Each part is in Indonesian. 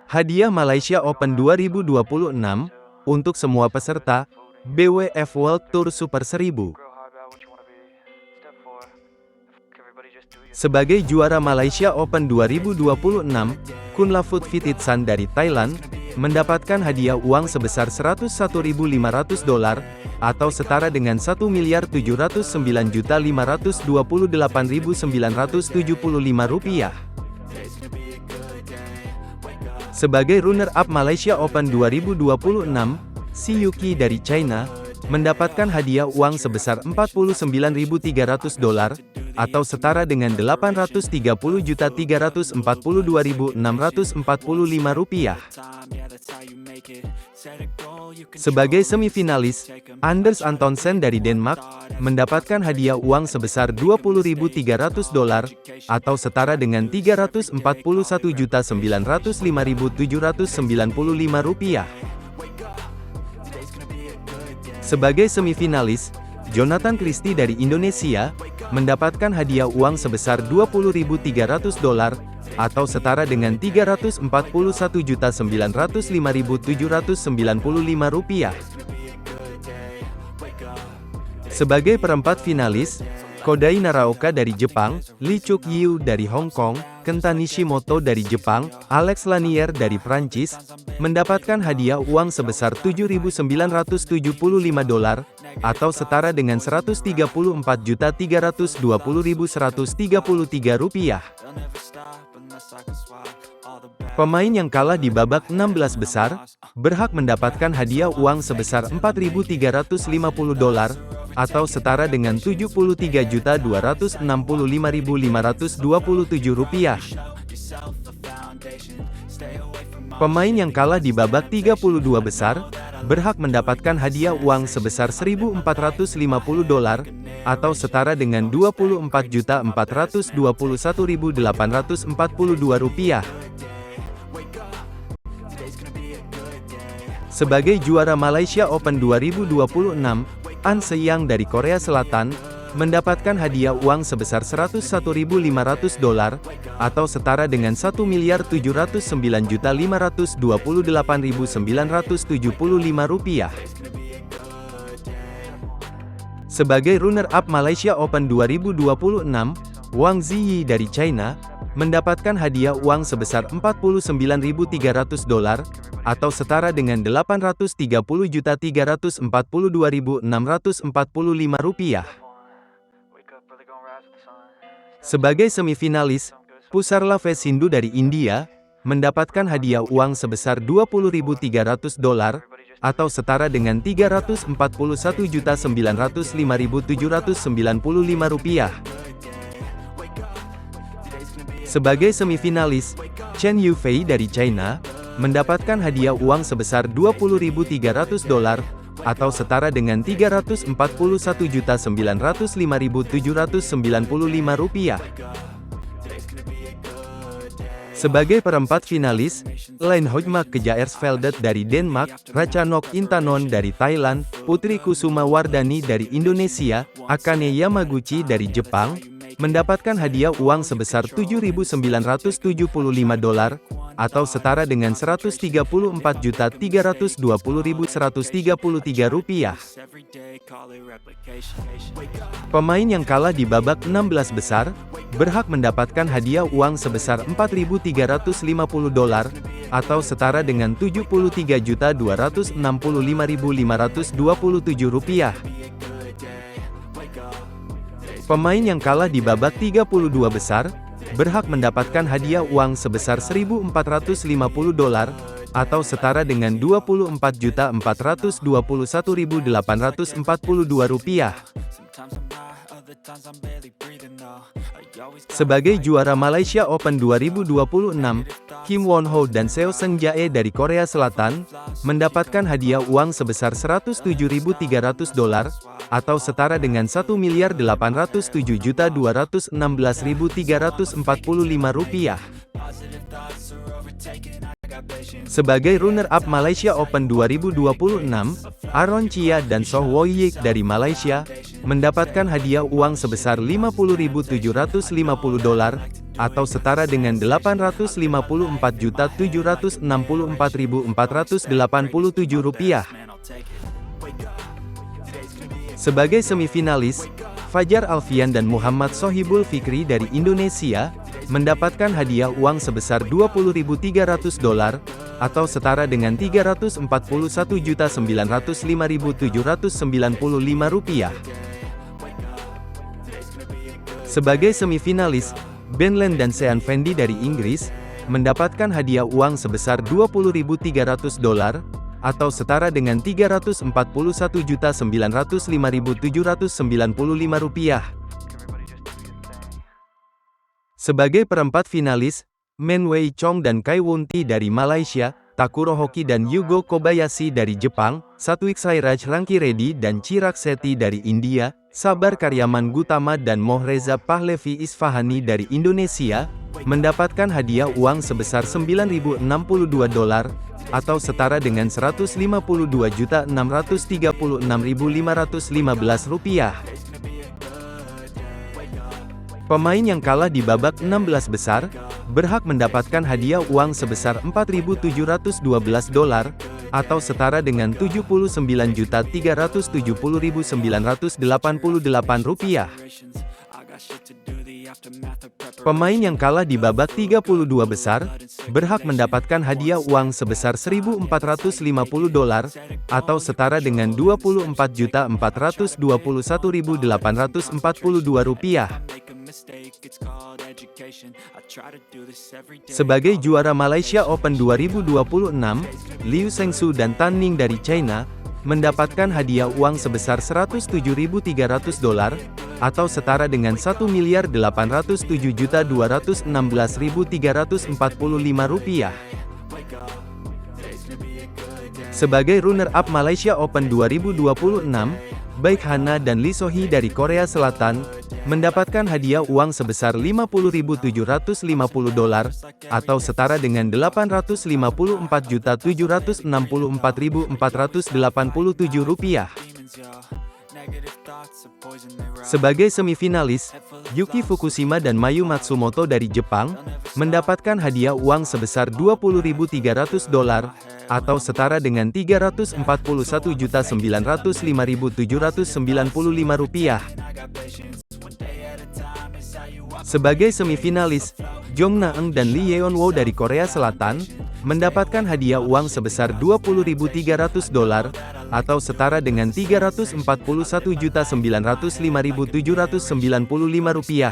Hadiah Malaysia Open 2026 untuk semua peserta BWF World Tour Super 1000. Sebagai juara Malaysia Open 2026, Kunlavut Vititsan dari Thailand mendapatkan hadiah uang sebesar $101.500 atau setara dengan Rp1.509.528.975. Sebagai runner-up Malaysia Open 2026, Si Yuki dari China mendapatkan hadiah uang sebesar $49.300 atau setara dengan Rp830.342.645. Sebagai semifinalis, Anders Antonsen dari Denmark mendapatkan hadiah uang sebesar $20.300 atau setara dengan Rp341.905.795. Sebagai semifinalis, Jonathan Christie dari Indonesia mendapatkan hadiah uang sebesar $20.300 atau setara dengan Rp341.905.795. Sebagai perempat finalis, Kodai Naraoka dari Jepang, Lee Chuk Yiu dari Hong Kong, Kenta Nishimoto dari Jepang, Alex Lanier dari Prancis, mendapatkan hadiah uang sebesar $7.975 atau setara dengan Rp134.320.133. Pemain yang kalah di babak 16 besar, berhak mendapatkan hadiah uang sebesar $4.350 atau setara dengan Rp73.265.527. Pemain yang kalah di babak 32 besar, berhak mendapatkan hadiah uang sebesar $1.450 atau setara dengan Rp24.421.842. Sebagai juara Malaysia Open 2026, An Se-young dari Korea Selatan mendapatkan hadiah uang sebesar $101.500 atau setara dengan Rp1.709.528.975. Sebagai runner-up Malaysia Open 2026, Wang Ziyi dari China mendapatkan hadiah uang sebesar $49.300 atau setara dengan Rp830.342.645. Sebagai semifinalis, Pusarla Sindhu dari India mendapatkan hadiah uang sebesar $20.300 atau setara dengan Rp341.905.795. Sebagai semifinalis, Chen Yufei dari China mendapatkan hadiah uang sebesar $20.300 atau setara dengan Rp341.905.795. Sebagai perempat finalis, Len Hojmak Kjaersveldet dari Denmark, Ratchanok Intanon dari Thailand, Putri Kusuma Wardani dari Indonesia, Akane Yamaguchi dari Jepang, mendapatkan hadiah uang sebesar $7.975 atau setara dengan Rp134.320.133. Pemain yang kalah di babak 16 besar, berhak mendapatkan hadiah uang sebesar $4.350 atau setara dengan Rp73.265.527. Pemain yang kalah di babak 32 besar, berhak mendapatkan hadiah uang sebesar $1.450 atau setara dengan Rp24.421.842. Sebagai juara Malaysia Open 2026, Kim Won Ho dan Seo Seung Jae dari Korea Selatan mendapatkan hadiah uang sebesar $107.300 atau setara dengan Rp1.807.216.345. Sebagai runner-up Malaysia Open 2026, Aaron Chia dan Soh Woyik dari Malaysia mendapatkan hadiah uang sebesar $50.750 atau setara dengan Rp854.764.487. Sebagai semifinalis, Fajar Alfian dan Muhammad Sohibul Fikri dari Indonesia mendapatkan hadiah uang sebesar $20.300 atau setara dengan Rp341.905.795. Sebagai semifinalis, Ben Len dan Sean Fendi dari Inggris mendapatkan hadiah uang sebesar $20.300 atau setara dengan Rp341.905.795. Sebagai perempat finalis, Men Wei Chong dan Kai Won Ti dari Malaysia, Takuro Hoki dan Yugo Kobayashi dari Jepang, Satwik Sairaj Rankireddy dan Chirag Shetty dari India, Sabar Karyaman Gutama dan Mohreza Pahlevi Isfahani dari Indonesia, mendapatkan hadiah uang sebesar $9.062 atau setara dengan Rp152.636.515. Pemain yang kalah di babak 16 besar, berhak mendapatkan hadiah uang sebesar $4.712 atau setara dengan Rp79.370.988. Pemain yang kalah di babak 32 besar, berhak mendapatkan hadiah uang sebesar $1.450 atau setara dengan Rp24.421.842. Sebagai juara Malaysia Open 2026, Liu Zhengsu dan Tan Ning dari China mendapatkan hadiah uang sebesar $107.300 atau setara dengan Rp1.807.216.345. Sebagai runner-up Malaysia Open 2026, baik Hana dan Lee So-hee dari Korea Selatan mendapatkan hadiah uang sebesar $50.750 atau setara dengan Rp84.764.487. Sebagai semifinalis, Yuki Fukushima dan Mayu Matsumoto dari Jepang mendapatkan hadiah uang sebesar $20.300 atau setara dengan Rp341.905.795. Sebagai semifinalis, Jong Na-eun dan Lee Yeon-woo dari Korea Selatan mendapatkan hadiah uang sebesar $20.300 atau setara dengan Rp341.905.795.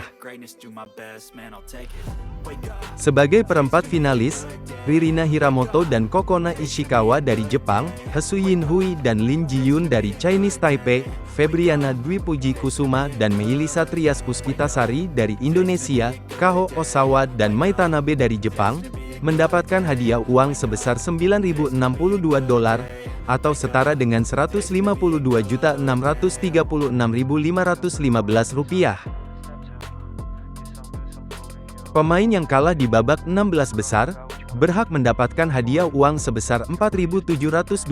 Sebagai perempat finalis, Ririna Hiramoto dan Kokona Ishikawa dari Jepang, Hesuyin Hui dan Lin Ji-yun dari Chinese Taipei, Febriana Dwi Puji Kusuma dan Meilisa Trias Puspitasari dari Indonesia, Kaho Osawa dan Mai Tanabe dari Jepang, mendapatkan hadiah uang sebesar $9.062 atau setara dengan Rp155.636.515. Pemain yang kalah di babak 16 besar, berhak mendapatkan hadiah uang sebesar $4.712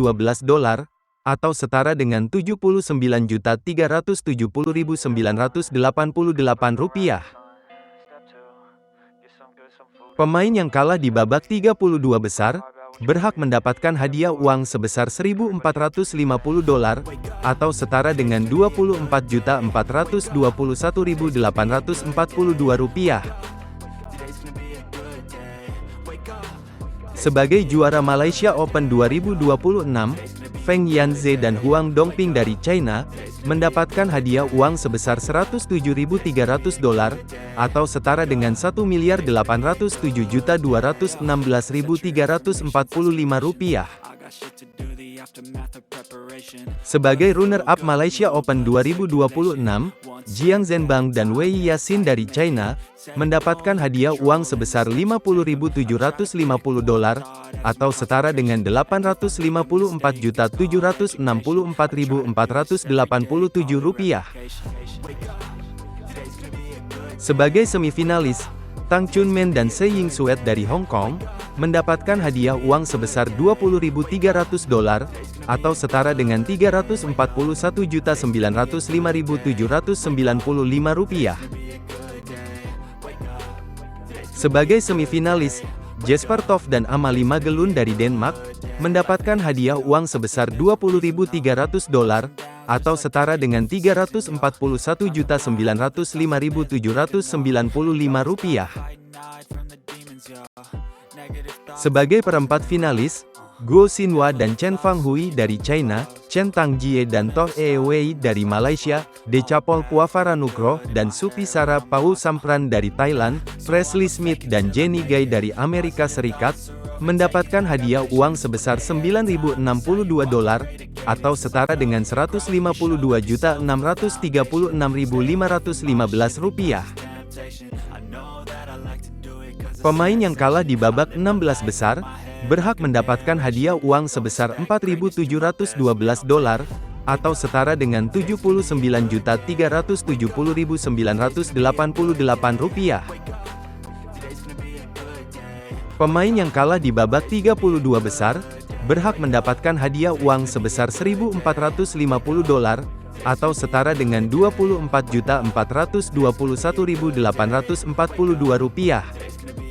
atau setara dengan Rp79.370.988. Pemain yang kalah di babak 32 besar, berhak mendapatkan hadiah uang sebesar $1.450 atau setara dengan Rp24.421.842. Sebagai juara Malaysia Open 2026, Feng Yanze dan Huang Dongping dari China mendapatkan hadiah uang sebesar $107.300 atau setara dengan Rp1.807.216.345. Sebagai runner-up Malaysia Open 2026, Jiang Zhenbang dan Wei Yasin dari China mendapatkan hadiah uang sebesar $50.750 atau setara dengan Rp854.764.487. Sebagai semifinalis, Tang Chunmen dan Se Ying Suet dari Hong Kong mendapatkan hadiah uang sebesar $20.300 atau setara dengan Rp341.905.795. Sebagai semifinalis, Jesper Toft dan Amalie Magelun dari Denmark, mendapatkan hadiah uang sebesar $20.300, atau setara dengan Rp341.905.795. Sebagai perempat finalis, Guo Xinhua dan Chen Fanghui dari China, Chen Tangjie dan Toh Wei dari Malaysia, Decapol Puavaranukroh dan Supisara Pausampran dari Thailand, Presley Smith dan Jenny Gai dari Amerika Serikat, mendapatkan hadiah uang sebesar $9.062, atau setara dengan Rp152.636.515. Pemain yang kalah di babak 16 besar, berhak mendapatkan hadiah uang sebesar $4.712, atau setara dengan Rp79.370.988. Pemain yang kalah di babak 32 besar, berhak mendapatkan hadiah uang sebesar $1.450, atau setara dengan Rp24.421.842.